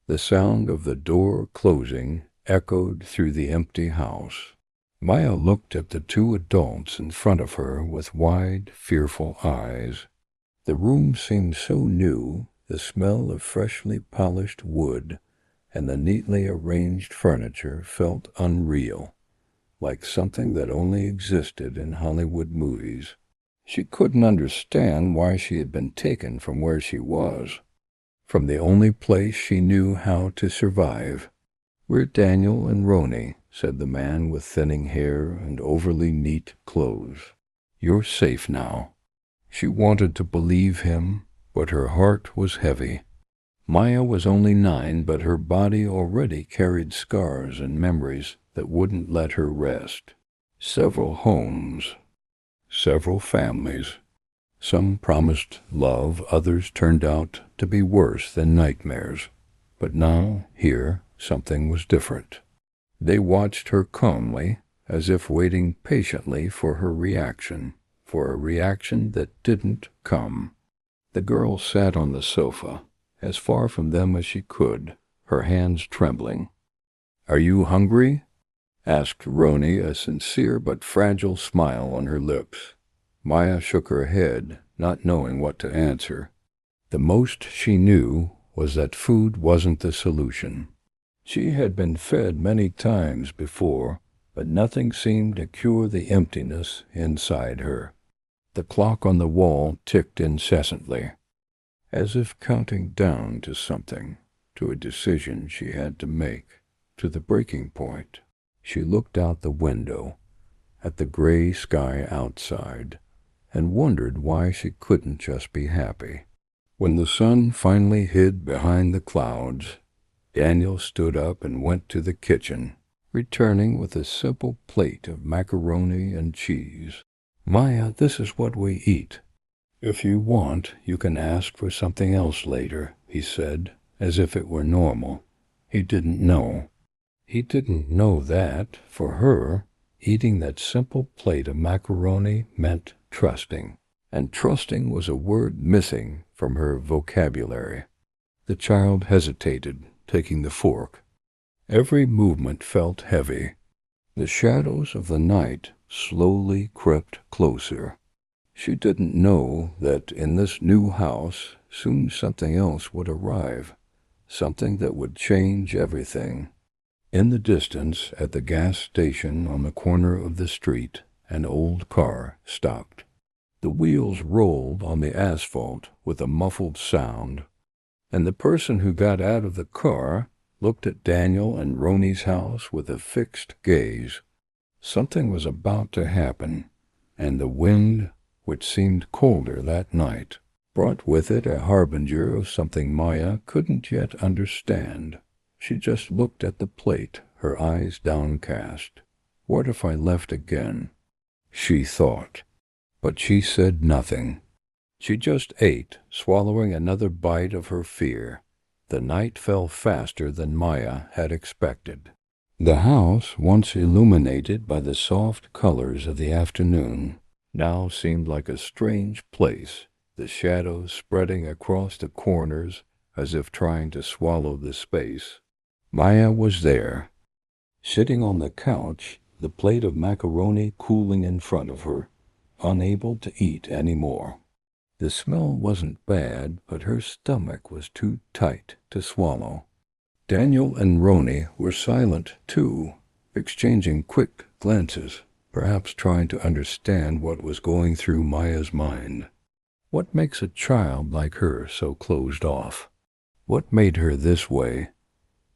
The sound of the door closing echoed through the empty house. Maya looked at the two adults in front of her with wide, fearful eyes. The room seemed so new, the smell of freshly polished wood and the neatly arranged furniture felt unreal, like something that only existed in Hollywood movies. She couldn't understand why she had been taken from where she was, from the only place she knew how to survive. "We're Daniel and Roni," said the man with thinning hair and overly neat clothes. "You're safe now." She wanted to believe him, but her heart was heavy. Maya was only 9, but her body already carried scars and memories that wouldn't let her rest. Several homes, several families. Some promised love, others turned out to be worse than nightmares. But now, here, something was different. They watched her calmly, as if waiting patiently for her reaction, for a reaction that didn't come. The girl sat on the sofa, as far from them as she could, her hands trembling. "Are you hungry?" asked Roni, a sincere but fragile smile on her lips. Maya shook her head, not knowing what to answer. The most she knew was that food wasn't the solution. She had been fed many times before, but nothing seemed to cure the emptiness inside her. The clock on the wall ticked incessantly, as if counting down to something, to a decision she had to make, to the breaking point. She looked out the window, at the gray sky outside, and wondered why she couldn't just be happy. When the sun finally hid behind the clouds, Daniel stood up and went to the kitchen, returning with a simple plate of macaroni and cheese. "Maya, this is what we eat. If you want, you can ask for something else later," he said, as if it were normal. He didn't know. He didn't know that, for her, eating that simple plate of macaroni meant trusting, and trusting was a word missing from her vocabulary. The child hesitated, taking the fork. Every movement felt heavy. The shadows of the night slowly crept closer. She didn't know that in this new house soon something else would arrive, something that would change everything. In the distance, at the gas station on the corner of the street, an old car stopped. The wheels rolled on the asphalt with a muffled sound, and the person who got out of the car looked at Daniel and Roni's house with a fixed gaze. Something was about to happen, and the wind, which seemed colder that night, brought with it a harbinger of something Maya couldn't yet understand. She just looked at the plate, her eyes downcast. "What if I left again?" she thought. But she said nothing. She just ate, swallowing another bite of her fear. The night fell faster than Maya had expected. The house, once illuminated by the soft colors of the afternoon, now seemed like a strange place, the shadows spreading across the corners as if trying to swallow the space. Maya was there, sitting on the couch, the plate of macaroni cooling in front of her, unable to eat any more. The smell wasn't bad, but her stomach was too tight to swallow. Daniel and Roni were silent, too, exchanging quick glances, perhaps trying to understand what was going through Maya's mind. What makes a child like her so closed off? What made her this way?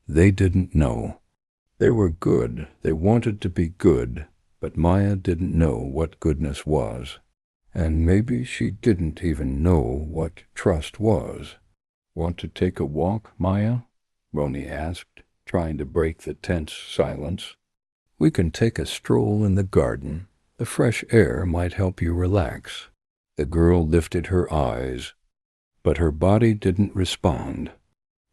They didn't know. They were good, they wanted to be good, but Maya didn't know what goodness was. And maybe she didn't even know what trust was. "Want to take a walk, Maya?" Roni asked, trying to break the tense silence. "We can take a stroll in the garden. The fresh air might help you relax." The girl lifted her eyes, but her body didn't respond.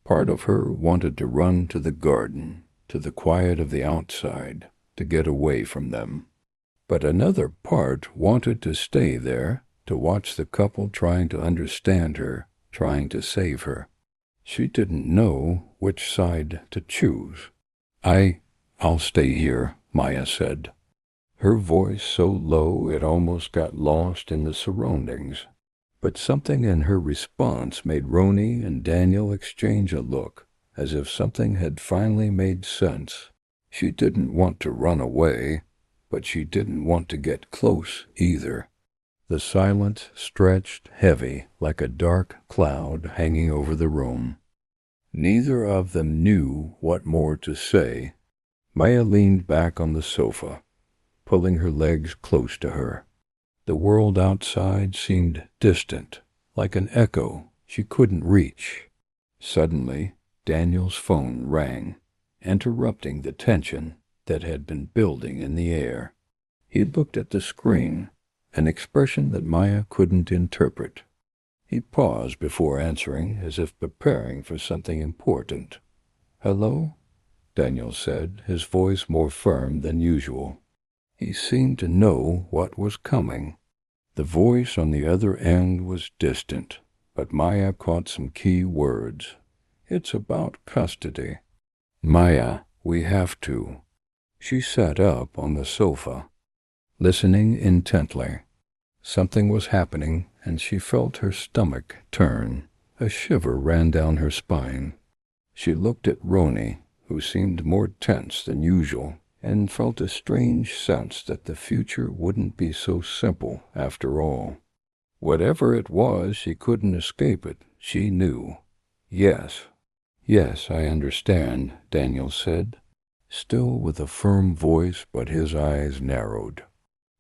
Part of her wanted to run to the garden, to the quiet of the outside, to get away from them. But another part wanted to stay there, to watch the couple trying to understand her, trying to save her. She didn't know which side to choose. I'll stay here, Maya said, her voice so low it almost got lost in the surroundings. But something in her response made Roni and Daniel exchange a look, as if something had finally made sense. She didn't want to run away, but she didn't want to get close either. The silence stretched heavy like a dark cloud hanging over the room. Neither of them knew what more to say. Maya leaned back on the sofa, pulling her legs close to her. The world outside seemed distant, like an echo she couldn't reach. Suddenly, Daniel's phone rang, interrupting the tension that had been building in the air. He looked at the screen, an expression that Maya couldn't interpret. He paused before answering, as if preparing for something important. "Hello?" Daniel said, his voice more firm than usual. He seemed to know what was coming. The voice on the other end was distant, but Maya caught some key words. "It's about custody." "Maya, we have to." She sat up on the sofa, listening intently. Something was happening, and she felt her stomach turn. A shiver ran down her spine. She looked at Roni, who seemed more tense than usual, and felt a strange sense that the future wouldn't be so simple after all. Whatever it was, she couldn't escape it, she knew. Yes, I understand," Daniel said, still with a firm voice, but his eyes narrowed.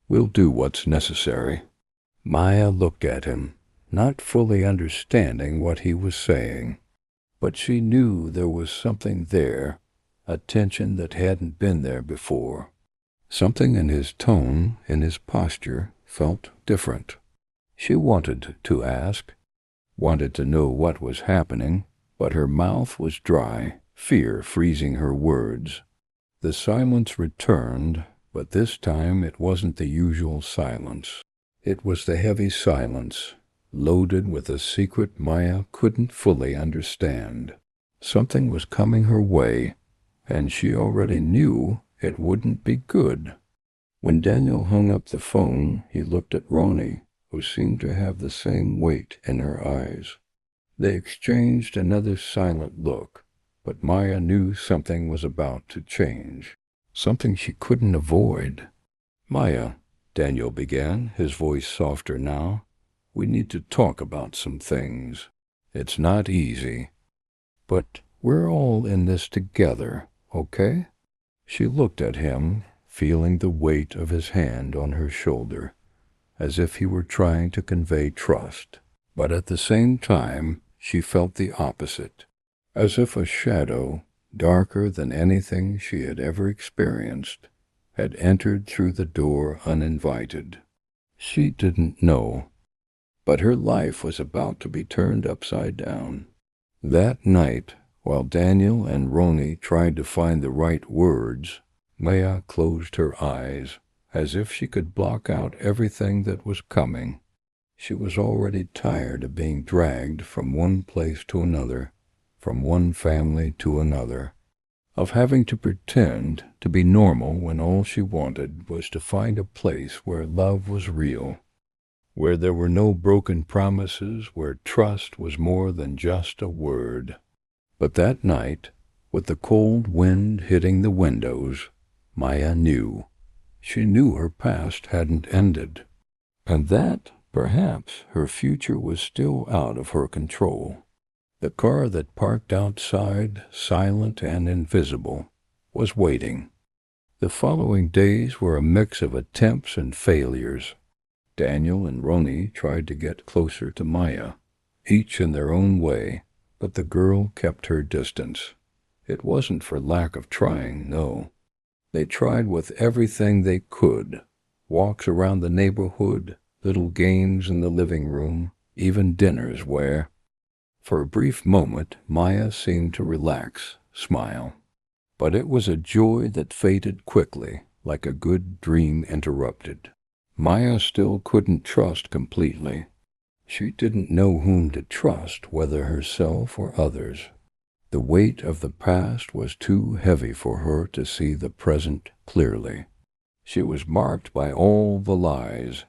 "We'll do what's necessary." Maya looked at him, not fully understanding what he was saying, but she knew there was something there, a tension that hadn't been there before. Something in his tone, in his posture, felt different. She wanted to ask, wanted to know what was happening, but her mouth was dry, fear freezing her words. The silence returned, but this time it wasn't the usual silence. It was the heavy silence, loaded with a secret Maya couldn't fully understand. Something was coming her way, and she already knew it wouldn't be good. When Daniel hung up the phone, he looked at Roni, who seemed to have the same weight in her eyes. They exchanged another silent look, but Maya knew something was about to change, something she couldn't avoid. "Maya," Daniel began, his voice softer now, "we need to talk about some things. It's not easy, but we're all in this together, okay?" She looked at him, feeling the weight of his hand on her shoulder, as if he were trying to convey trust. But at the same time, she felt the opposite, as if a shadow, darker than anything she had ever experienced, had entered through the door uninvited. She didn't know, but her life was about to be turned upside down. That night, while Daniel and Roni tried to find the right words, Maya closed her eyes, as if she could block out everything that was coming. She was already tired of being dragged from one place to another, from one family to another, of having to pretend to be normal when all she wanted was to find a place where love was real, where there were no broken promises, where trust was more than just a word. But that night, with the cold wind hitting the windows, Maya knew. She knew her past hadn't ended, and that, perhaps, her future was still out of her control. The car that parked outside, silent and invisible, was waiting. The following days were a mix of attempts and failures. Daniel and Roni tried to get closer to Maya, each in their own way, but the girl kept her distance. It wasn't for lack of trying, no. They tried with everything they could, walks around the neighborhood, little games in the living room, even dinners where, for a brief moment, Maya seemed to relax, smile. But it was a joy that faded quickly, like a good dream interrupted. Maya still couldn't trust completely. She didn't know whom to trust, whether herself or others. The weight of the past was too heavy for her to see the present clearly. She was marked by all the lies,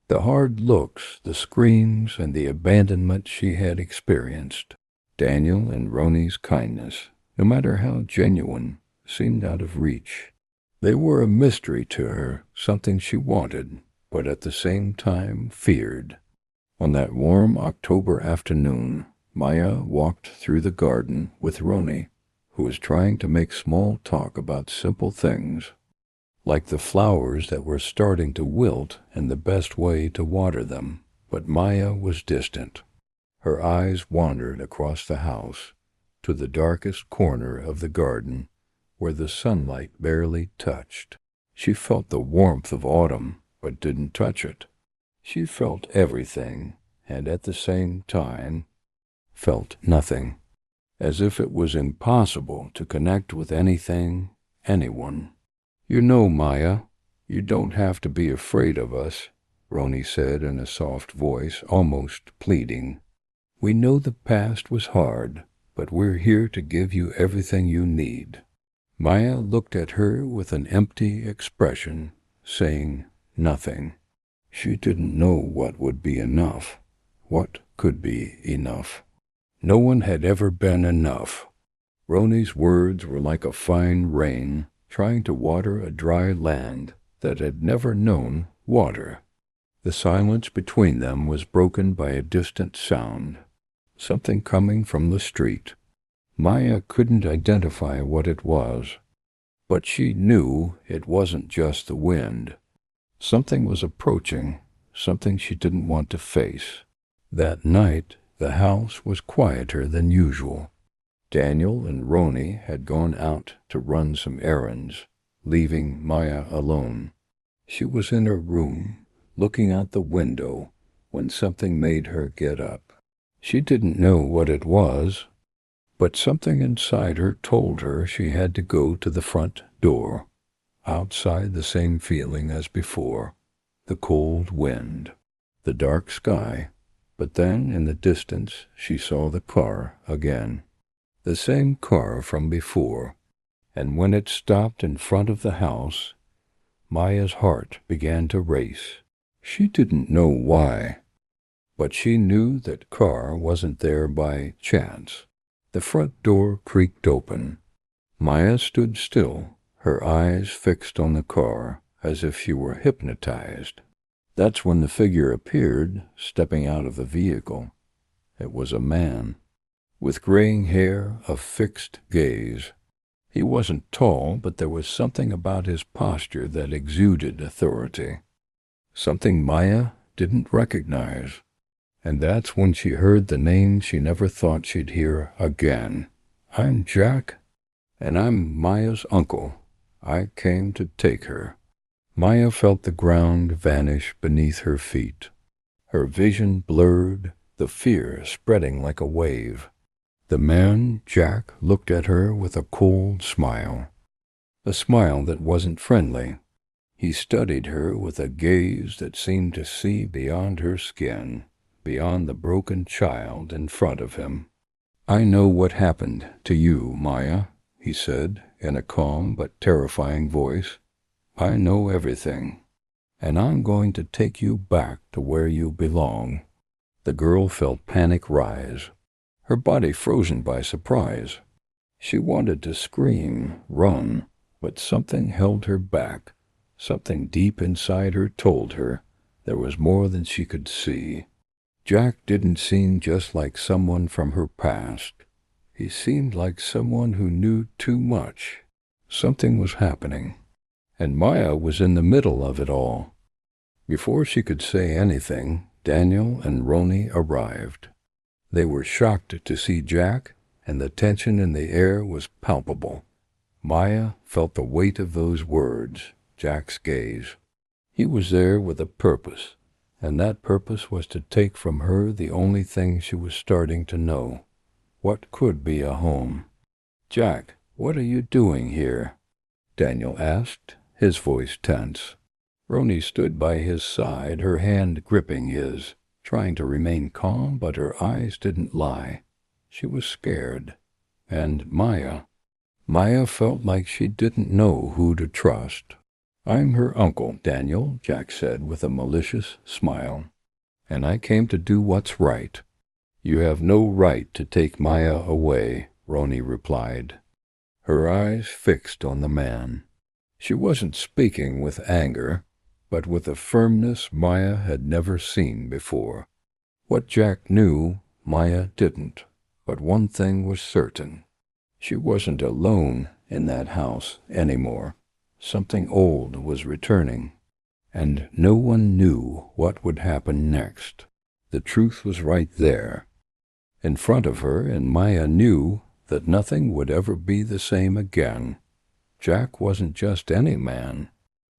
the hard looks, the screams, and the abandonment she had experienced. Daniel and Roni's kindness, no matter how genuine, seemed out of reach. They were a mystery to her, something she wanted, but at the same time feared. On that warm October afternoon, Maya walked through the garden with Roni, who was trying to make small talk about simple things, like the flowers that were starting to wilt and the best way to water them. But Maya was distant. Her eyes wandered across the house to the darkest corner of the garden, where the sunlight barely touched. She felt the warmth of autumn, but didn't touch it. She felt everything, and at the same time felt nothing, as if it was impossible to connect with anything, anyone. "You know, Maya, you don't have to be afraid of us," Roni said in a soft voice, almost pleading. "We know the past was hard, but we're here to give you everything you need." Maya looked at her with an empty expression, saying nothing. She didn't know what would be enough, what could be enough. No one had ever been enough. Roni's words were like a fine rain trying to water a dry land that had never known water. The silence between them was broken by a distant sound, something coming from the street. Maya couldn't identify what it was, but she knew it wasn't just the wind. Something was approaching, something she didn't want to face. That night, the house was quieter than usual. Daniel and Roni had gone out to run some errands, leaving Maya alone. She was in her room, looking out the window, when something made her get up. She didn't know what it was, but something inside her told her she had to go to the front door. Outside, the same feeling as before, the cold wind, the dark sky, but then in the distance she saw the car again. The same car from before, and when it stopped in front of the house, Maya's heart began to race. She didn't know why, but she knew that car wasn't there by chance. The front door creaked open. Maya stood still, her eyes fixed on the car, as if she were hypnotized. That's when the figure appeared, stepping out of the vehicle. It was a man, with graying hair, a fixed gaze. He wasn't tall, but there was something about his posture that exuded authority, something Maya didn't recognize. And that's when she heard the name she never thought she'd hear again. "I'm Jack, and I'm Maya's uncle. I came to take her." Maya felt the ground vanish beneath her feet. Her vision blurred, the fear spreading like a wave. The man, Jack, looked at her with a cold smile, a smile that wasn't friendly. He studied her with a gaze that seemed to see beyond her skin, beyond the broken child in front of him. "I know what happened to you, Maya," he said in a calm but terrifying voice. "I know everything, and I'm going to take you back to where you belong." The girl felt panic rise, her body frozen by surprise. She wanted to scream, run, but something held her back. Something deep inside her told her there was more than she could see. Jack didn't seem just like someone from her past. He seemed like someone who knew too much. Something was happening, and Maya was in the middle of it all. Before she could say anything, Daniel and Roni arrived. They were shocked to see Jack, and the tension in the air was palpable. Maya felt the weight of those words, Jack's gaze. He was there with a purpose, and that purpose was to take from her the only thing she was starting to know. What could be a home? "Jack, what are you doing here?" Daniel asked, his voice tense. Roni stood by his side, her hand gripping his. trying to remain calm, but her eyes didn't lie. She was scared. And Maya felt like she didn't know who to trust. "I'm her uncle, Daniel," Jack said with a malicious smile, "and I came to do what's right." "You have no right to take Maya away," Roni replied, her eyes fixed on the man. She wasn't speaking with anger, but with a firmness Maya had never seen before. What Jack knew, Maya didn't, but one thing was certain. She wasn't alone in that house anymore. Something old was returning, and no one knew what would happen next. The truth was right there, in front of her, and Maya knew that nothing would ever be the same again. Jack wasn't just any man.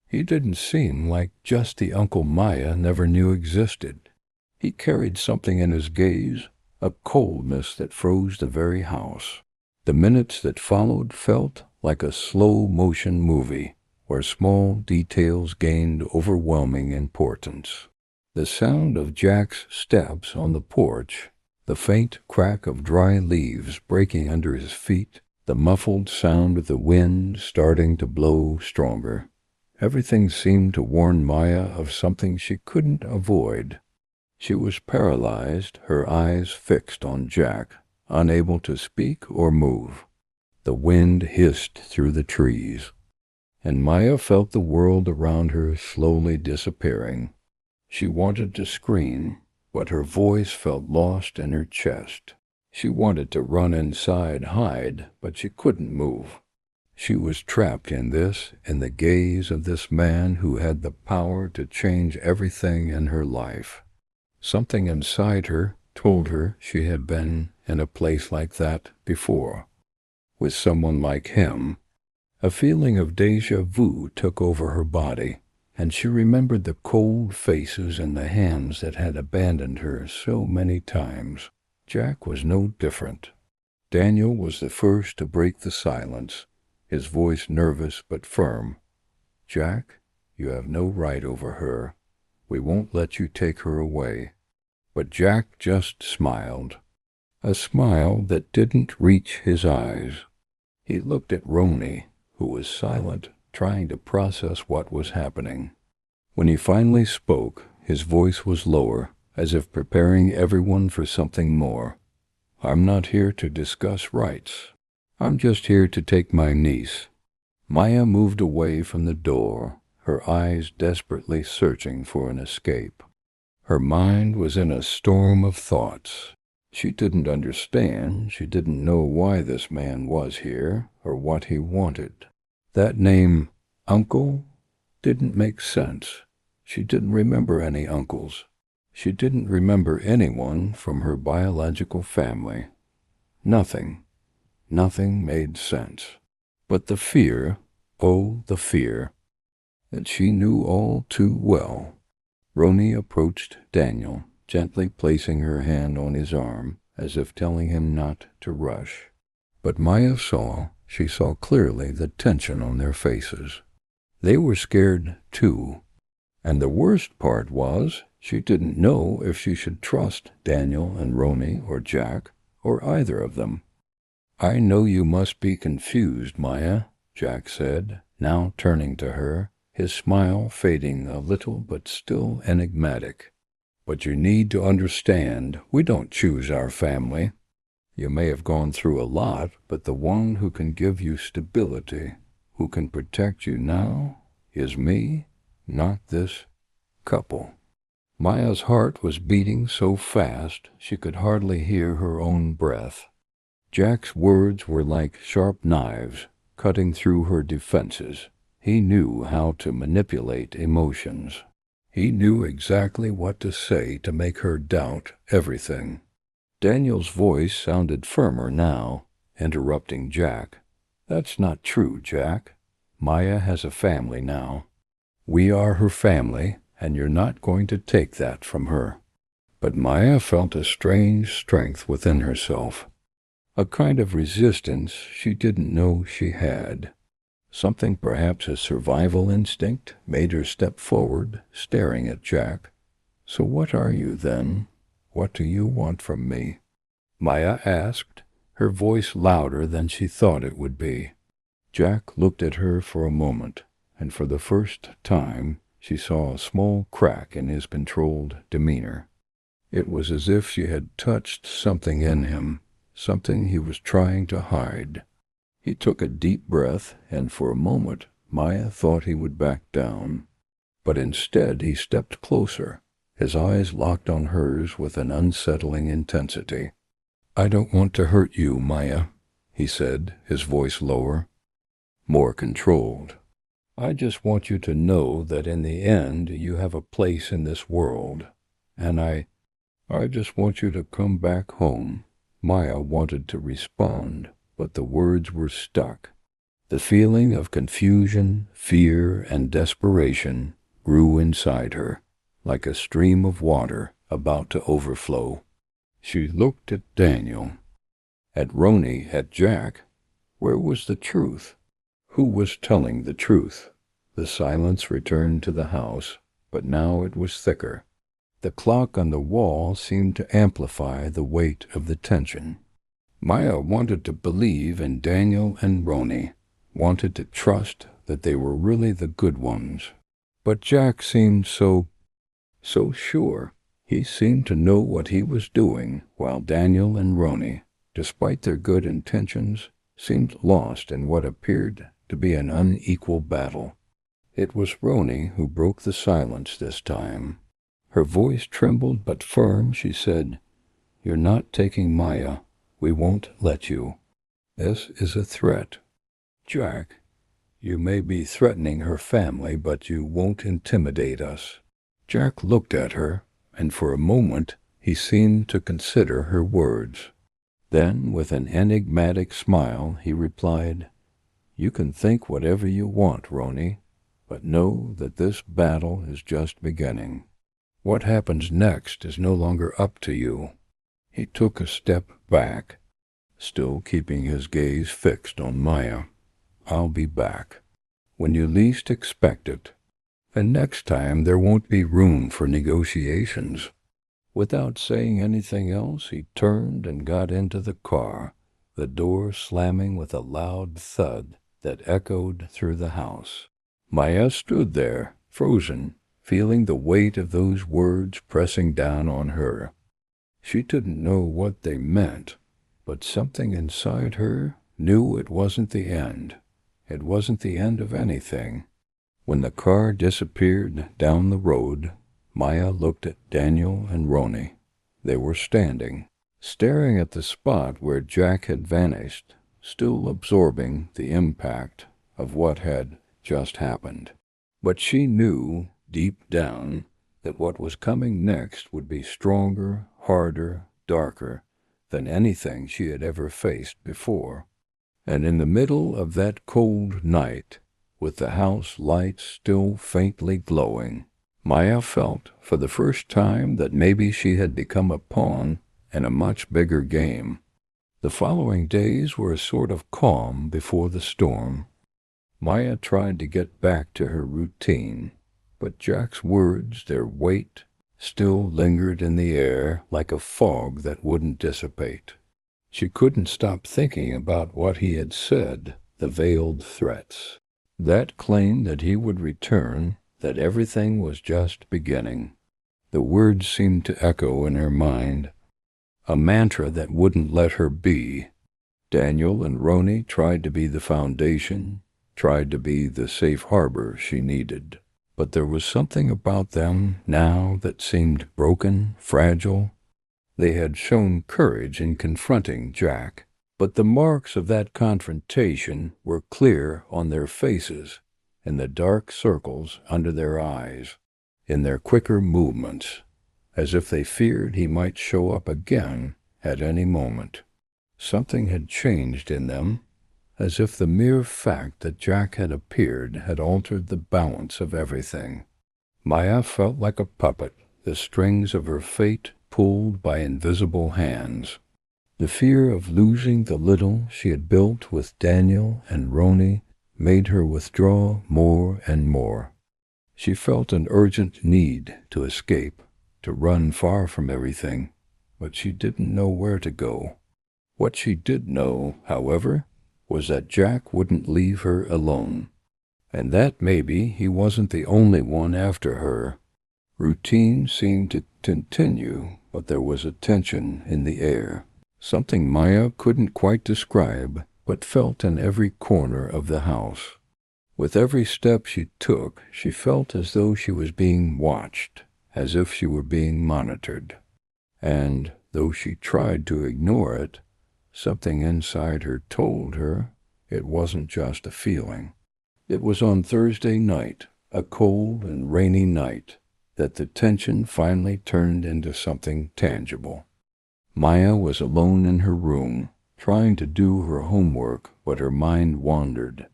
He didn't seem like just the uncle Maya never knew existed. He carried something in his gaze, a coldness that froze the very house. The minutes that followed felt like a slow-motion movie, where small details gained overwhelming importance. The sound of Jack's steps on the porch, the faint crack of dry leaves breaking under his feet, the muffled sound of the wind starting to blow stronger. Everything seemed to warn Maya of something she couldn't avoid. She was paralyzed, her eyes fixed on Jack, unable to speak or move. The wind hissed through the trees, and Maya felt the world around her slowly disappearing. She wanted to scream, but her voice felt lost in her chest. She wanted to run inside, hide, but she couldn't move. She was trapped in the gaze of this man who had the power to change everything in her life. Something inside her told her she had been in a place like that before, with someone like him. A feeling of déjà vu took over her body, and she remembered the cold faces and the hands that had abandoned her so many times. Jack was no different. Daniel was the first to break the silence, his voice nervous but firm. "Jack, you have no right over her. We won't let you take her away." But Jack just smiled, a smile that didn't reach his eyes. He looked at Roni, who was silent, trying to process what was happening. When he finally spoke, his voice was lower, as if preparing everyone for something more. "I'm not here to discuss rights. I'm just here to take my niece." Maya moved away from the door, her eyes desperately searching for an escape. Her mind was in a storm of thoughts. She didn't understand. She didn't know why this man was here or what he wanted. That name, Uncle, didn't make sense. She didn't remember any uncles. She didn't remember anyone from her biological family. Nothing made sense. But the fear, oh, the fear, that she knew all too well. Roni approached Daniel, gently placing her hand on his arm, as if telling him not to rush. But Maya she saw clearly the tension on their faces. They were scared too, and the worst part was she didn't know if she should trust Daniel and Roni or Jack, or either of them. "I know you must be confused, Maya," Jack said, now turning to her, his smile fading a little but still enigmatic. "But you need to understand, we don't choose our family. You may have gone through a lot, but the one who can give you stability, who can protect you now, is me, not this couple." Maya's heart was beating so fast she could hardly hear her own breath. Jack's words were like sharp knives, cutting through her defenses. He knew how to manipulate emotions. He knew exactly what to say to make her doubt everything. Daniel's voice sounded firmer now, interrupting Jack. "That's not true, Jack. Maya has a family now. We are her family, and you're not going to take that from her." But Maya felt a strange strength within herself, a kind of resistance she didn't know she had. Something, perhaps a survival instinct, made her step forward, staring at Jack. "So what are you, then? What do you want from me?" Maya asked, her voice louder than she thought it would be. Jack looked at her for a moment, and for the first time she saw a small crack in his controlled demeanor. It was as if she had touched something in him, something he was trying to hide. He took a deep breath, and for a moment Maya thought he would back down. But instead he stepped closer, his eyes locked on hers with an unsettling intensity. "I don't want to hurt you, Maya," he said, his voice lower, more controlled. "I just want you to know that in the end you have a place in this world, and I just want you to come back home." Maya wanted to respond, but the words were stuck. The feeling of confusion, fear, and desperation grew inside her, like a stream of water about to overflow. She looked at Daniel, at Roni, at Jack. Where was the truth? Who was telling the truth? The silence returned to the house, but now it was thicker. The clock on the wall seemed to amplify the weight of the tension. Maya wanted to believe in Daniel and Roni, wanted to trust that they were really the good ones. But Jack seemed so sure. He seemed to know what he was doing, while Daniel and Roni, despite their good intentions, seemed lost in what appeared to be an unequal battle. It was Roni who broke the silence this time. Her voice trembled but firm. She said, "You're not taking Maya. We won't let you. This is a threat. Jack, you may be threatening her family, but you won't intimidate us." Jack looked at her, and for a moment he seemed to consider her words. Then, with an enigmatic smile, he replied, "You can think whatever you want, Roni, but know that this battle is just beginning. What happens next is no longer up to you." He took a step back, still keeping his gaze fixed on Maya. "I'll be back, when you least expect it. And next time there won't be room for negotiations." Without saying anything else, he turned and got into the car, the door slamming with a loud thud that echoed through the house. Maya stood there, frozen, feeling the weight of those words pressing down on her. She didn't know what they meant, but something inside her knew it wasn't the end. It wasn't the end of anything. When the car disappeared down the road, Maya looked at Daniel and Roni. They were standing, staring at the spot where Jack had vanished, still absorbing the impact of what had just happened. But she knew, deep down, that what was coming next would be stronger, harder, darker than anything she had ever faced before. And in the middle of that cold night, with the house lights still faintly glowing, Maya felt for the first time that maybe she had become a pawn in a much bigger game. The following days were a sort of calm before the storm. Maya tried to get back to her routine, but Jack's words, their weight, still lingered in the air like a fog that wouldn't dissipate. She couldn't stop thinking about what he had said, the veiled threats, that claim that he would return, that everything was just beginning. The words seemed to echo in her mind, a mantra that wouldn't let her be. Daniel and Roni tried to be the foundation, tried to be the safe harbor she needed. But there was something about them now that seemed broken, fragile. They had shown courage in confronting Jack, but the marks of that confrontation were clear on their faces, in the dark circles under their eyes, in their quicker movements, as if they feared he might show up again at any moment. Something had changed in them, as if the mere fact that Jack had appeared had altered the balance of everything. Maya felt like a puppet, the strings of her fate pulled by invisible hands. The fear of losing the little she had built with Daniel and Roni made her withdraw more and more. She felt an urgent need to escape, to run far from everything, but she didn't know where to go. What she did know, however, was that Jack wouldn't leave her alone, and that maybe he wasn't the only one after her. Routine seemed to continue, but there was a tension in the air, something Maya couldn't quite describe, but felt in every corner of the house. With every step she took, she felt as though she was being watched, as if she were being monitored. And, though she tried to ignore it, something inside her told her it wasn't just a feeling. It was on Thursday night, a cold and rainy night, that the tension finally turned into something tangible. Maya was alone in her room, trying to do her homework, but her mind wandered.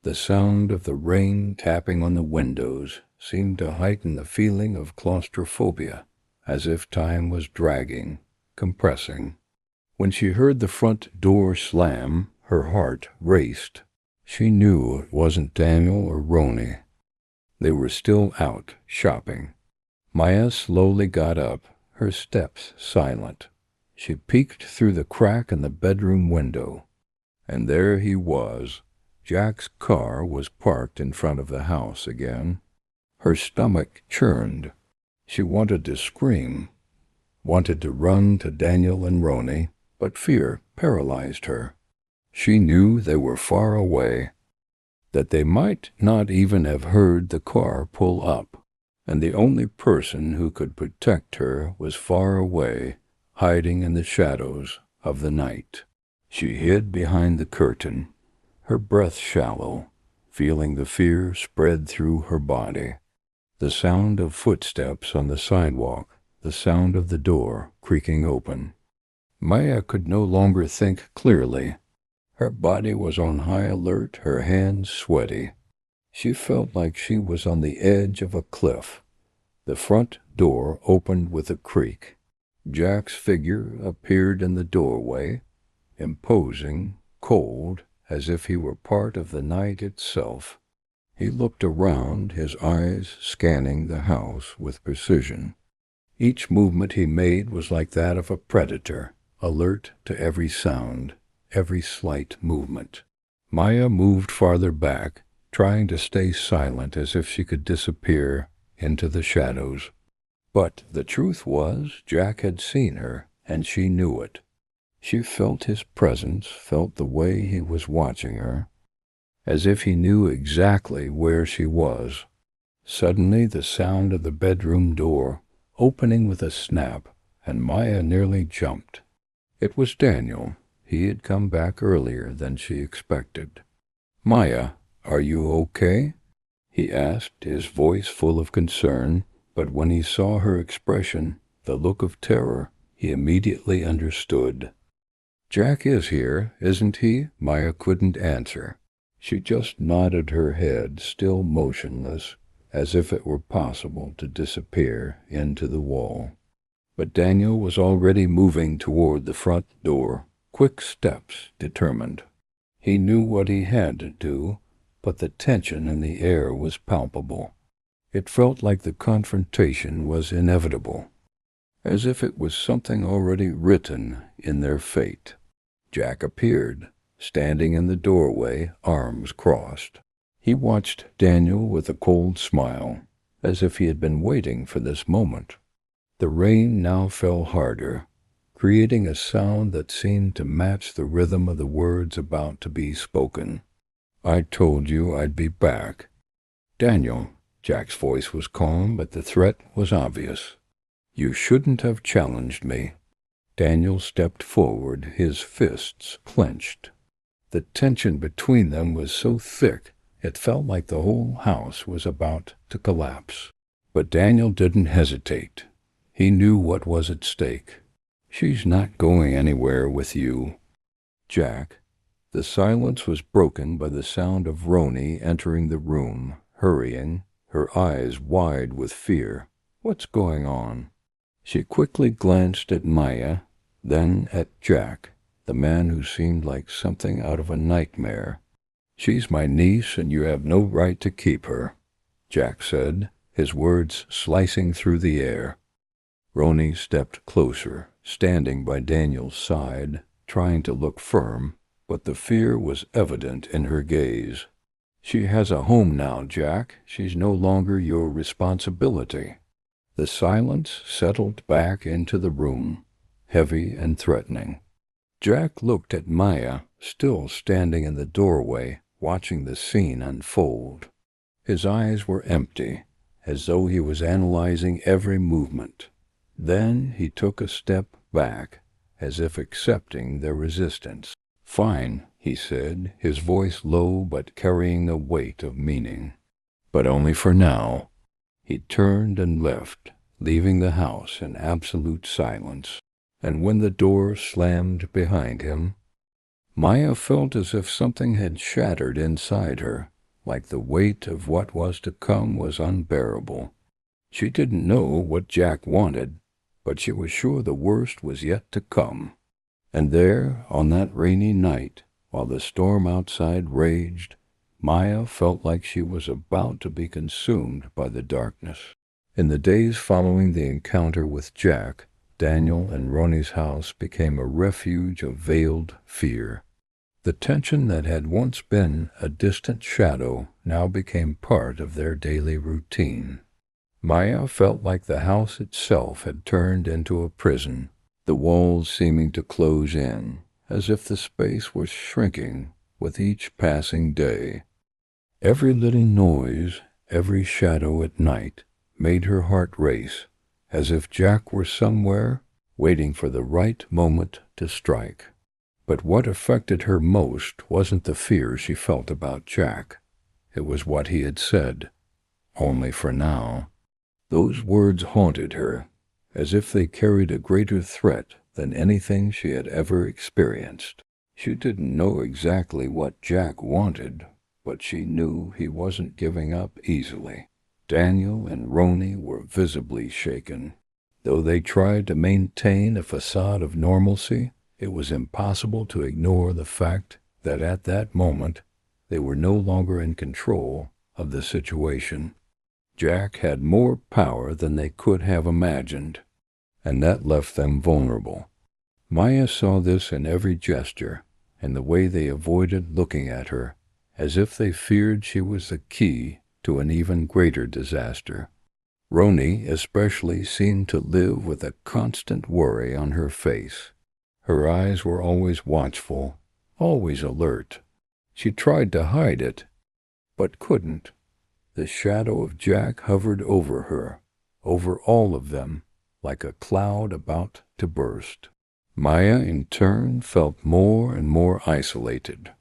The sound of the rain tapping on the windows seemed to heighten the feeling of claustrophobia, as if time was dragging, compressing. When she heard the front door slam, her heart raced. She knew it wasn't Daniel or Roni. They were still out shopping. Maya slowly got up, her steps silent. She peeked through the crack in the bedroom window, and there he was. Jack's car was parked in front of the house again. Her stomach churned. She wanted to scream, wanted to run to Daniel and Roni, but fear paralyzed her. She knew they were far away, that they might not even have heard the car pull up, and the only person who could protect her was far away, hiding in the shadows of the night. She hid behind the curtain, her breath shallow, feeling the fear spread through her body. The sound of footsteps on the sidewalk, the sound of the door creaking open. Maya could no longer think clearly. Her body was on high alert, her hands sweaty. She felt like she was on the edge of a cliff. The front door opened with a creak. Jack's figure appeared in the doorway, imposing, cold, as if he were part of the night itself. He looked around, his eyes scanning the house with precision. Each movement he made was like that of a predator, alert to every sound, every slight movement. Maya moved farther back, trying to stay silent as if she could disappear into the shadows. But the truth was, Jack had seen her, and she knew it. She felt his presence, felt the way he was watching her, as if he knew exactly where she was. Suddenly the sound of the bedroom door opening with a snap, and Maya nearly jumped. It was Daniel. He had come back earlier than she expected. "Maya, are you okay?" he asked, his voice full of concern, but when he saw her expression, the look of terror, he immediately understood. "Jack is here, isn't he?" Maya couldn't answer. She just nodded her head, still motionless, as if it were possible to disappear into the wall. But Daniel was already moving toward the front door, quick steps, determined. He knew what he had to do, but the tension in the air was palpable. It felt like the confrontation was inevitable, as if it was something already written in their fate. Jack appeared, standing in the doorway, arms crossed. He watched Daniel with a cold smile, as if he had been waiting for this moment. The rain now fell harder, creating a sound that seemed to match the rhythm of the words about to be spoken. "I told you I'd be back." "Daniel," Jack's voice was calm, but the threat was obvious. "You shouldn't have challenged me." Daniel stepped forward, his fists clenched. The tension between them was so thick, it felt like the whole house was about to collapse. But Daniel didn't hesitate. He knew what was at stake. "She's not going anywhere with you." "Jack." The silence was broken by the sound of Roni entering the room, hurrying, her eyes wide with fear. "What's going on?" She quickly glanced at Maya, then at Jack, the man who seemed like something out of a nightmare. "She's my niece, and you have no right to keep her," Jack said, his words slicing through the air. Roni stepped closer, standing by Daniel's side, trying to look firm, but the fear was evident in her gaze. "She has a home now, Jack. She's no longer your responsibility." The silence settled back into the room, heavy and threatening. Jack looked at Maya, still standing in the doorway, watching the scene unfold. His eyes were empty, as though he was analyzing every movement. Then he took a step back, as if accepting their resistance. "Fine," he said, his voice low but carrying the weight of meaning. "But only for now." He turned and left, leaving the house in absolute silence. And when the door slammed behind him, Maya felt as if something had shattered inside her, like the weight of what was to come was unbearable. She didn't know what Jack wanted, but she was sure the worst was yet to come. And there, on that rainy night, while the storm outside raged, Maya felt like she was about to be consumed by the darkness. In the days following the encounter with Jack, Daniel and Roni's house became a refuge of veiled fear. The tension that had once been a distant shadow now became part of their daily routine. Maya felt like the house itself had turned into a prison, the walls seeming to close in, as if the space was shrinking with each passing day. Every little noise, every shadow at night, made her heart race, as if Jack were somewhere, waiting for the right moment to strike. But what affected her most wasn't the fear she felt about Jack. It was what he had said, "Only for now." Those words haunted her, as if they carried a greater threat than anything she had ever experienced. She didn't know exactly what Jack wanted, but she knew he wasn't giving up easily. Daniel and Roni were visibly shaken. Though they tried to maintain a facade of normalcy, it was impossible to ignore the fact that at that moment they were no longer in control of the situation. Jack had more power than they could have imagined, and that left them vulnerable. Maya saw this in every gesture, and the way they avoided looking at her, as if they feared she was the key to an even greater disaster. Roni especially seemed to live with a constant worry on her face. Her eyes were always watchful, always alert. She tried to hide it, but couldn't. The shadow of Jack hovered over her, over all of them, like a cloud about to burst. Maya, in turn, felt more and more isolated.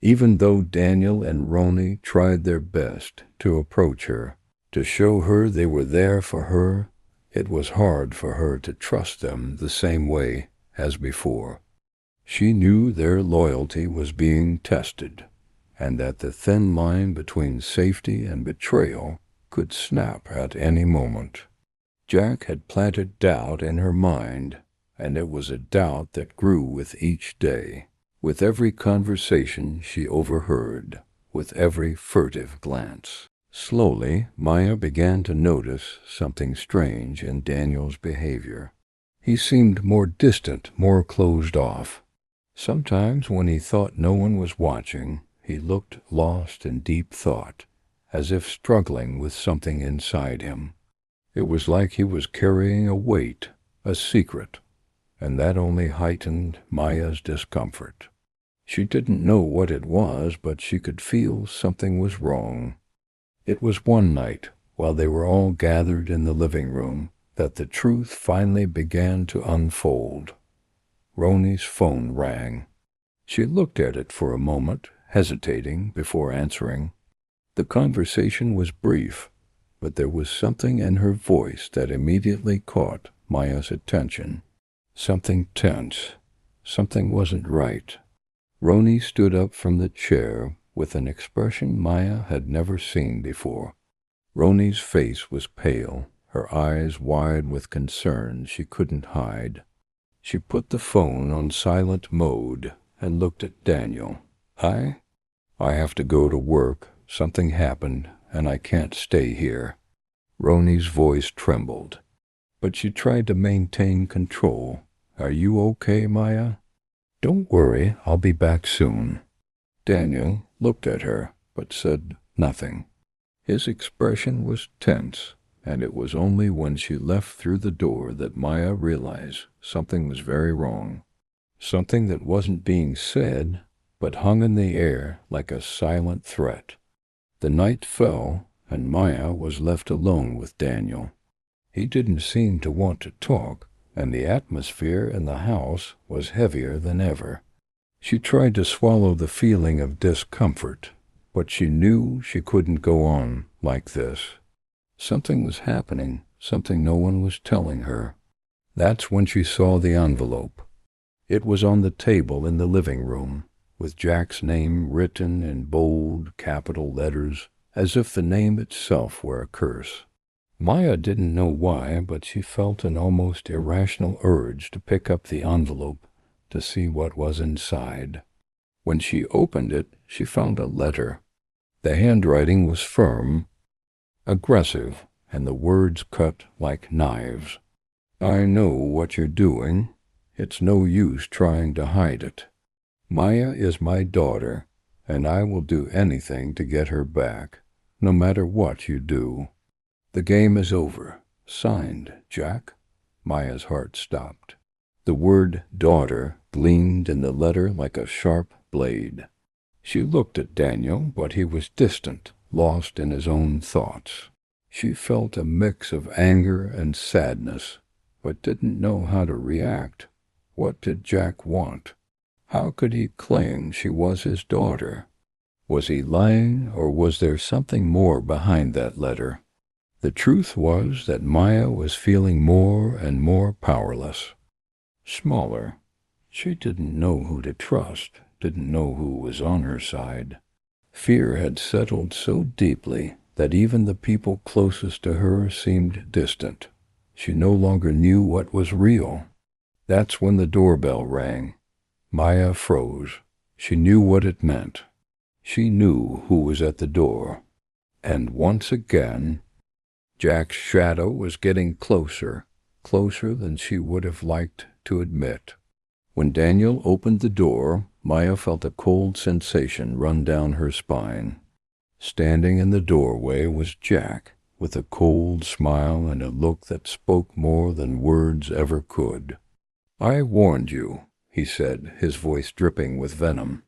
Even though Daniel and Roni tried their best to approach her, to show her they were there for her, it was hard for her to trust them the same way as before. She knew their loyalty was being tested, and that the thin line between safety and betrayal could snap at any moment. Jack had planted doubt in her mind, and it was a doubt that grew with each day, with every conversation she overheard, with every furtive glance. Slowly, Maya began to notice something strange in Daniel's behavior. He seemed more distant, more closed off. Sometimes, when he thought no one was watching, he looked lost in deep thought, as if struggling with something inside him. It was like he was carrying a weight, a secret, and that only heightened Maya's discomfort. She didn't know what it was, but she could feel something was wrong. It was one night, while they were all gathered in the living room, that the truth finally began to unfold. Roni's phone rang. She looked at it for a moment, hesitating before answering. The conversation was brief, but there was something in her voice that immediately caught Maya's attention. Something tense. Something wasn't right. Roni stood up from the chair with an expression Maya had never seen before. Roni's face was pale, her eyes wide with concern she couldn't hide. She put the phone on silent mode and looked at Daniel. I have to go to work. Something happened, and I can't stay here." Roni's voice trembled. but she tried to maintain control. "Are you okay, Maya?" "Don't worry, I'll be back soon." Daniel looked at her, but said nothing. His expression was tense, and it was only when she left through the door that Maya realized something was very wrong. Something that wasn't being said, but hung in the air like a silent threat. The night fell, and Maya was left alone with Daniel. He didn't seem to want to talk, and the atmosphere in the house was heavier than ever. She tried to swallow the feeling of discomfort, but she knew she couldn't go on like this. Something was happening, something no one was telling her. That's when she saw the envelope. It was on the table in the living room, with Jack's name written in bold, capital letters, as if the name itself were a curse. Maya didn't know why, but she felt an almost irrational urge to pick up the envelope to see what was inside. When she opened it, she found a letter. The handwriting was firm, aggressive, and the words cut like knives. "I know what you're doing. It's no use trying to hide it. Maya is my daughter, and I will do anything to get her back, no matter what you do. The game is over. Signed, Jack." Maya's heart stopped. The word daughter gleamed in the letter like a sharp blade. She looked at Daniel, but he was distant, lost in his own thoughts. She felt a mix of anger and sadness, but didn't know how to react. What did Jack want? How could he claim she was his daughter? Was he lying, or was there something more behind that letter? The truth was that Maya was feeling more and more powerless. Smaller. She didn't know who to trust, didn't know who was on her side. Fear had settled so deeply that even the people closest to her seemed distant. She no longer knew what was real. That's when the doorbell rang. Maya froze. She knew what it meant. She knew who was at the door. And once again, Jack's shadow was getting closer, closer than she would have liked to admit. When Daniel opened the door, Maya felt a cold sensation run down her spine. Standing in the doorway was Jack, with a cold smile and a look that spoke more than words ever could. "I warned you," he said, his voice dripping with venom.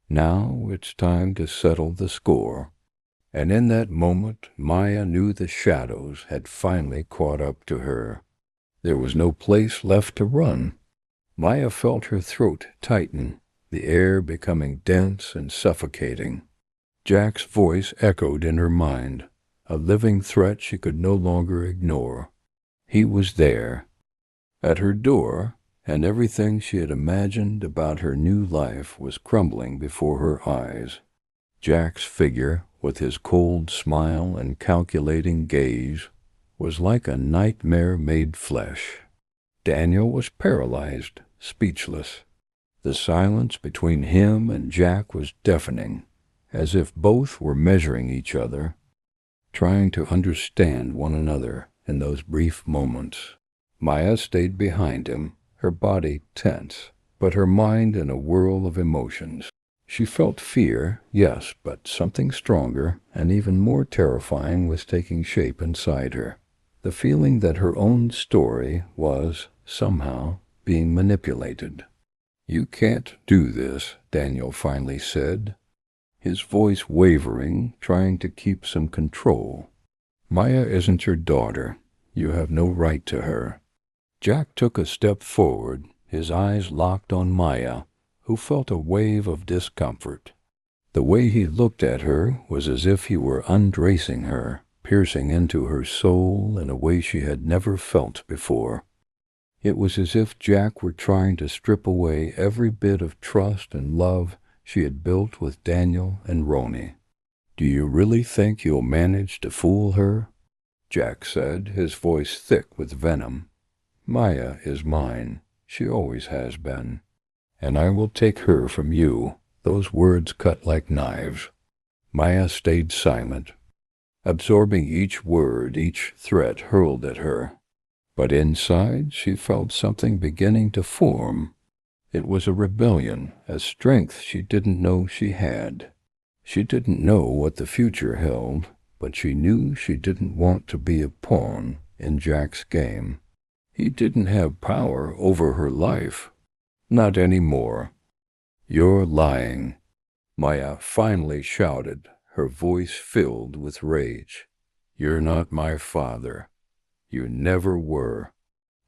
"Now it's time to settle the score." And in that moment, Maya knew the shadows had finally caught up to her. There was no place left to run. Maya felt her throat tighten, the air becoming dense and suffocating. Jack's voice echoed in her mind, a living threat she could no longer ignore. He was there, at her door, and everything she had imagined about her new life was crumbling before her eyes. Jack's figure, with his cold smile and calculating gaze, was like a nightmare made flesh. Daniel was paralyzed, speechless. The silence between him and Jack was deafening, as if both were measuring each other, trying to understand one another in those brief moments. Maya stayed behind him, her body tense, but her mind in a whirl of emotions. She felt fear, yes, but something stronger and even more terrifying was taking shape inside her. The feeling that her own story was, somehow, being manipulated. "You can't do this," Daniel finally said, his voice wavering, trying to keep some control. "Maya isn't your daughter. You have no right to her." Jack took a step forward, his eyes locked on Maya, who felt a wave of discomfort. The way he looked at her was as if he were undressing her, piercing into her soul in a way she had never felt before. It was as if Jack were trying to strip away every bit of trust and love she had built with Daniel and Roni. "Do you really think you'll manage to fool her?" Jack said, his voice thick with venom. "Maya is mine. She always has been. And I will take her from you." Those words cut like knives. Maya stayed silent, absorbing each word, each threat hurled at her. But inside she felt something beginning to form. It was a rebellion, a strength she didn't know she had. She didn't know what the future held, but she knew she didn't want to be a pawn in Jack's game. He didn't have power over her life. Not anymore. "You're lying," Maya finally shouted, her voice filled with rage. "You're not my father. You never were."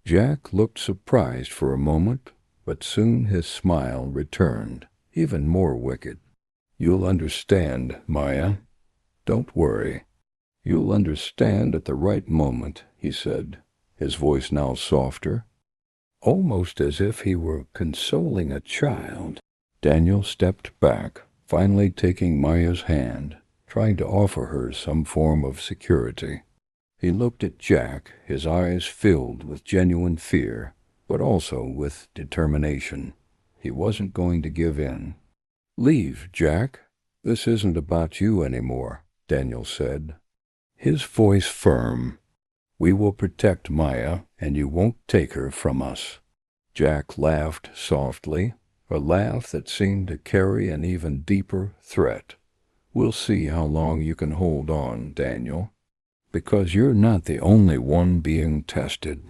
Jack looked surprised for a moment, but soon his smile returned, even more wicked. "You'll understand, Maya. Don't worry. You'll understand at the right moment," he said, his voice now softer, almost as if he were consoling a child. Daniel stepped back, finally taking Maya's hand, trying to offer her some form of security. He looked at Jack, his eyes filled with genuine fear, but also with determination. He wasn't going to give in. "Leave, Jack. This isn't about you anymore," Daniel said, his voice firm. "We will protect Maya, and you won't take her from us." Jack laughed softly, a laugh that seemed to carry an even deeper threat. "We'll see how long you can hold on, Daniel, because you're not the only one being tested."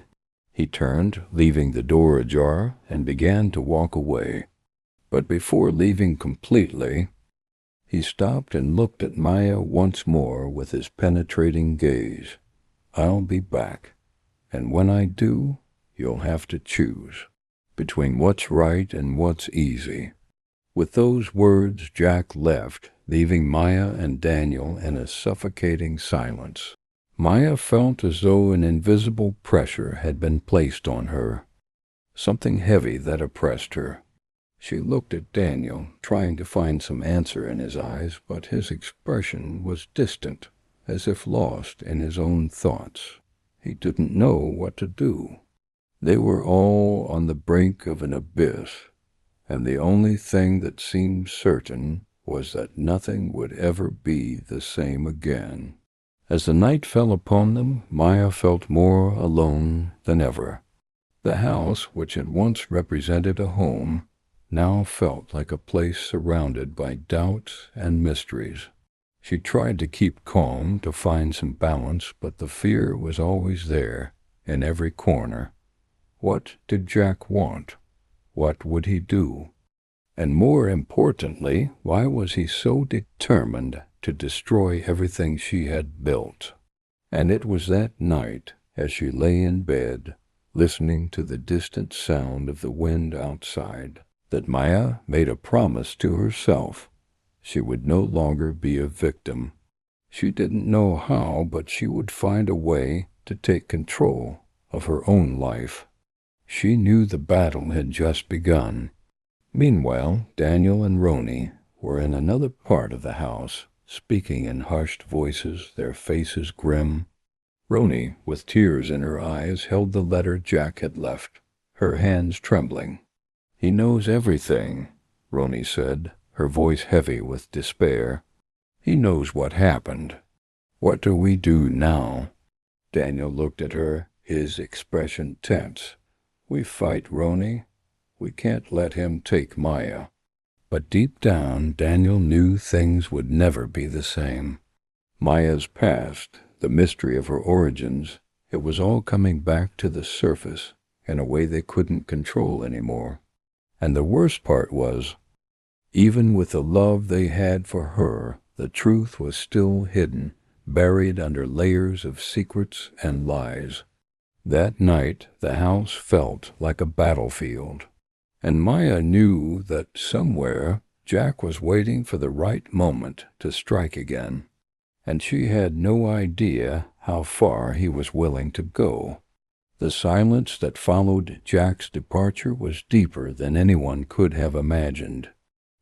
He turned, leaving the door ajar, and began to walk away. But before leaving completely, he stopped and looked at Maya once more with his penetrating gaze. "I'll be back, and when I do, you'll have to choose between what's right and what's easy." With those words, Jack left, leaving Maya and Daniel in a suffocating silence. Maya felt as though an invisible pressure had been placed on her, something heavy that oppressed her. She looked at Daniel, trying to find some answer in his eyes, but his expression was distant, as if lost in his own thoughts. He didn't know what to do. They were all on the brink of an abyss, and the only thing that seemed certain was that nothing would ever be the same again. As the night fell upon them, Maya felt more alone than ever. The house, which had once represented a home, now felt like a place surrounded by doubts and mysteries. She tried to keep calm, to find some balance, but the fear was always there, in every corner. What did Jack want? What would he do? And more importantly, why was he so determined to destroy everything she had built? And it was that night, as she lay in bed, listening to the distant sound of the wind outside, that Maya made a promise to herself. She would no longer be a victim. She didn't know how, but she would find a way to take control of her own life. She knew the battle had just begun. Meanwhile, Daniel and Roni were in another part of the house, speaking in hushed voices, their faces grim. Roni, with tears in her eyes, held the letter Jack had left, her hands trembling. "He knows everything," Roni said, her voice heavy with despair. "He knows what happened. What do we do now?" Daniel looked at her, his expression tense. "We fight, Roni. We can't let him take Maya." But deep down, Daniel knew things would never be the same. Maya's past, the mystery of her origins, it was all coming back to the surface in a way they couldn't control anymore. And the worst part was, even with the love they had for her, the truth was still hidden, buried under layers of secrets and lies. That night, the house felt like a battlefield, and Maya knew that somewhere Jack was waiting for the right moment to strike again, and she had no idea how far he was willing to go. The silence that followed Jack's departure was deeper than anyone could have imagined.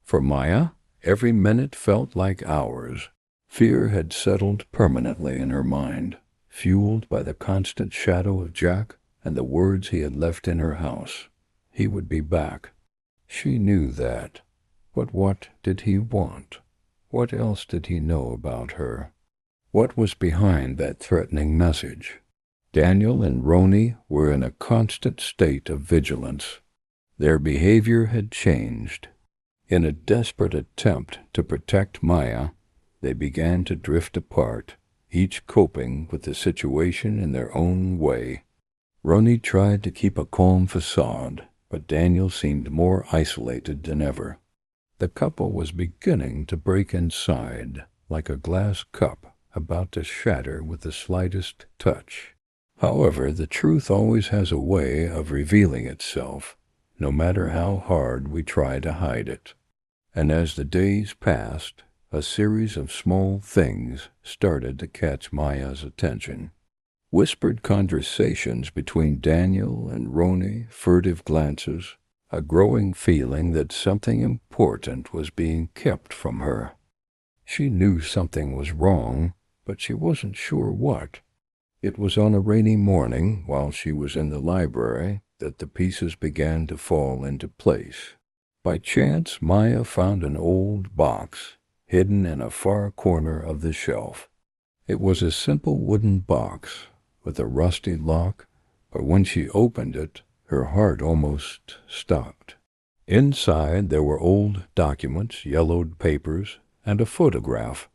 For Maya, every minute felt like hours. Fear had settled permanently in her mind, fueled by the constant shadow of Jack and the words he had left in her house. He would be back. She knew that. But what did he want? What else did he know about her? What was behind that threatening message? Daniel and Roni were in a constant state of vigilance. Their behavior had changed. In a desperate attempt to protect Maya, they began to drift apart, each coping with the situation in their own way. Roni tried to keep a calm facade, but Daniel seemed more isolated than ever. The couple was beginning to break inside, like a glass cup about to shatter with the slightest touch. However, the truth always has a way of revealing itself, no matter how hard we try to hide it. And as the days passed, a series of small things started to catch Maya's attention. Whispered conversations between Daniel and Roni, furtive glances, a growing feeling that something important was being kept from her. She knew something was wrong, but she wasn't sure what. It was on a rainy morning, while she was in the library, that the pieces began to fall into place. By chance, Maya found an old box, hidden in a far corner of the shelf. It was a simple wooden box, with a rusty lock, but when she opened it, her heart almost stopped. Inside there were old documents, yellowed papers, and a photograph.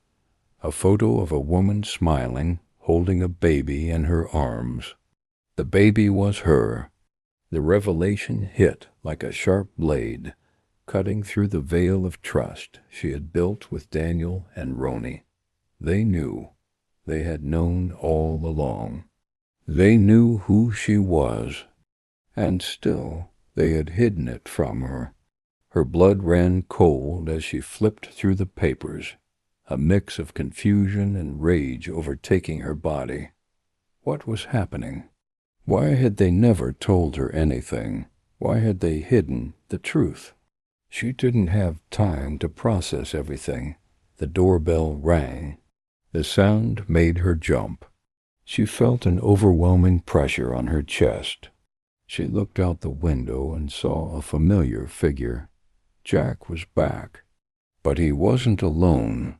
A photo of a woman smiling, holding a baby in her arms. The baby was her. The revelation hit like a sharp blade, cutting through the veil of trust she had built with Daniel and Roni. They knew. They had known all along. They knew who she was, and still they had hidden it from her. Her blood ran cold as she flipped through the papers, a mix of confusion and rage overtaking her body. What was happening? Why had they never told her anything? Why had they hidden the truth? She didn't have time to process everything. The doorbell rang. The sound made her jump. She felt an overwhelming pressure on her chest. She looked out the window and saw a familiar figure. Jack was back. But he wasn't alone.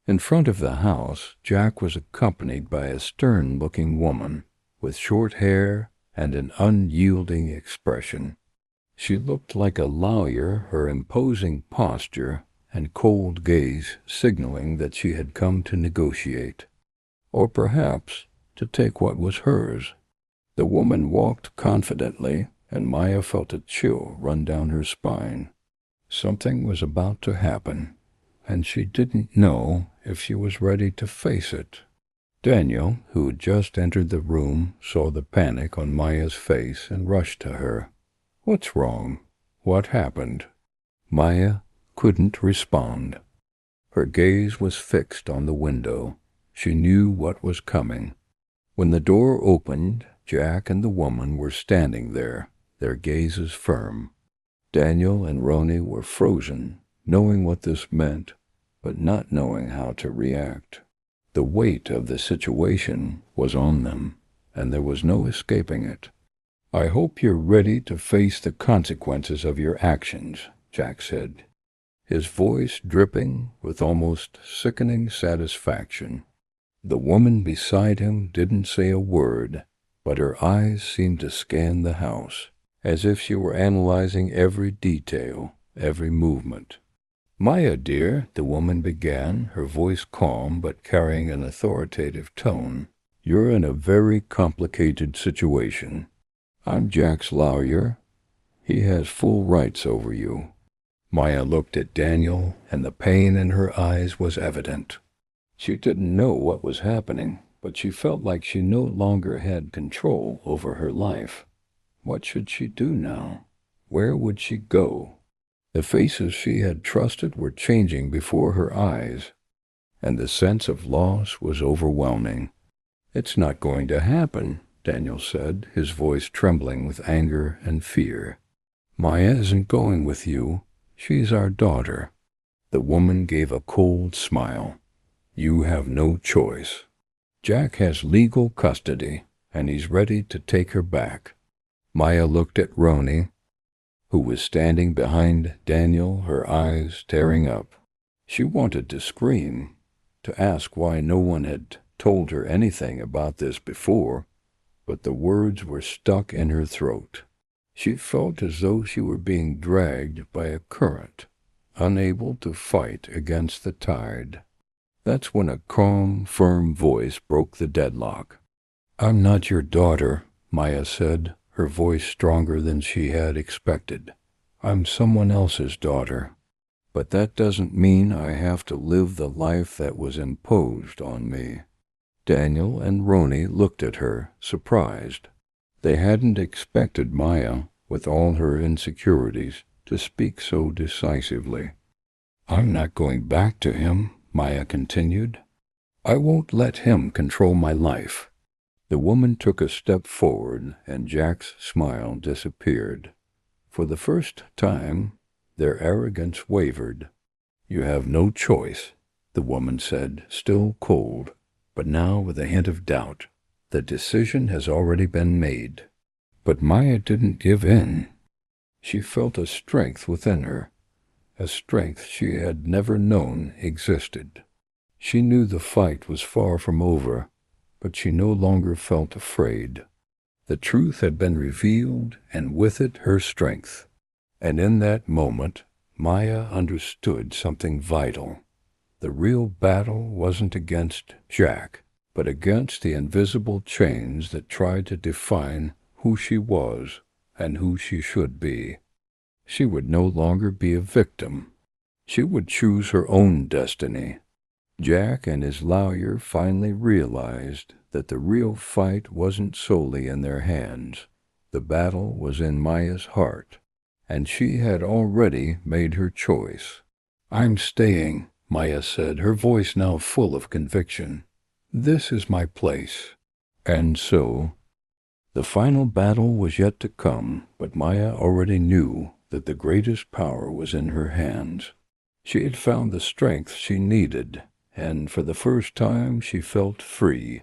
In front of the house, Jack was accompanied by a stern-looking woman, with short hair and an unyielding expression. She looked like a lawyer, her imposing posture and cold gaze signaling that she had come to negotiate, or perhaps to take what was hers. The woman walked confidently, and Maya felt a chill run down her spine. Something was about to happen, and she didn't know if she was ready to face it. Daniel, who had just entered the room, saw the panic on Maya's face and rushed to her. "What's wrong? What happened?" Maya couldn't respond. Her gaze was fixed on the window. She knew what was coming. When the door opened, Jack and the woman were standing there, their gazes firm. Daniel and Roni were frozen, knowing what this meant, but not knowing how to react. The weight of the situation was on them, and there was no escaping it. "I hope you're ready to face the consequences of your actions," Jack said, his voice dripping with almost sickening satisfaction. The woman beside him didn't say a word, but her eyes seemed to scan the house, as if she were analyzing every detail, every movement. "Maya, dear," the woman began, her voice calm but carrying an authoritative tone, "you're in a very complicated situation. I'm Jack's lawyer. He has full rights over you." Maya looked at Daniel, and the pain in her eyes was evident. She didn't know what was happening, but she felt like she no longer had control over her life. What should she do now? Where would she go? The faces she had trusted were changing before her eyes, and the sense of loss was overwhelming. "It's not going to happen," Daniel said, his voice trembling with anger and fear. "Maya isn't going with you. She's our daughter." The woman gave a cold smile. "You have no choice. Jack has legal custody, and he's ready to take her back." Maya looked at Roni, who was standing behind Daniel, her eyes tearing up. She wanted to scream, to ask why no one had told her anything about this before, but the words were stuck in her throat. She felt as though she were being dragged by a current, unable to fight against the tide. That's when a calm, firm voice broke the deadlock. "I'm not your daughter," Maya said, her voice stronger than she had expected. "I'm someone else's daughter. But that doesn't mean I have to live the life that was imposed on me." Daniel and Roni looked at her, surprised. They hadn't expected Maya, with all her insecurities, to speak so decisively. "I'm not going back to him," Maya continued. "I won't let him control my life." The woman took a step forward, and Jack's smile disappeared. For the first time, their arrogance wavered. "You have no choice," the woman said, still cold, but now with a hint of doubt. "The decision has already been made." But Maya didn't give in. She felt a strength within her, a strength she had never known existed. She knew the fight was far from over, but she no longer felt afraid. The truth had been revealed, and with it her strength. And in that moment, Maya understood something vital. The real battle wasn't against Jack, but against the invisible chains that tried to define who she was and who she should be. She would no longer be a victim. She would choose her own destiny. Jack and his lawyer finally realized that the real fight wasn't solely in their hands. The battle was in Maya's heart, and she had already made her choice. "I'm staying," Maya said, her voice now full of conviction. "This is my place." And so, the final battle was yet to come, but Maya already knew that the greatest power was in her hands. She had found the strength she needed, and for the first time she felt free.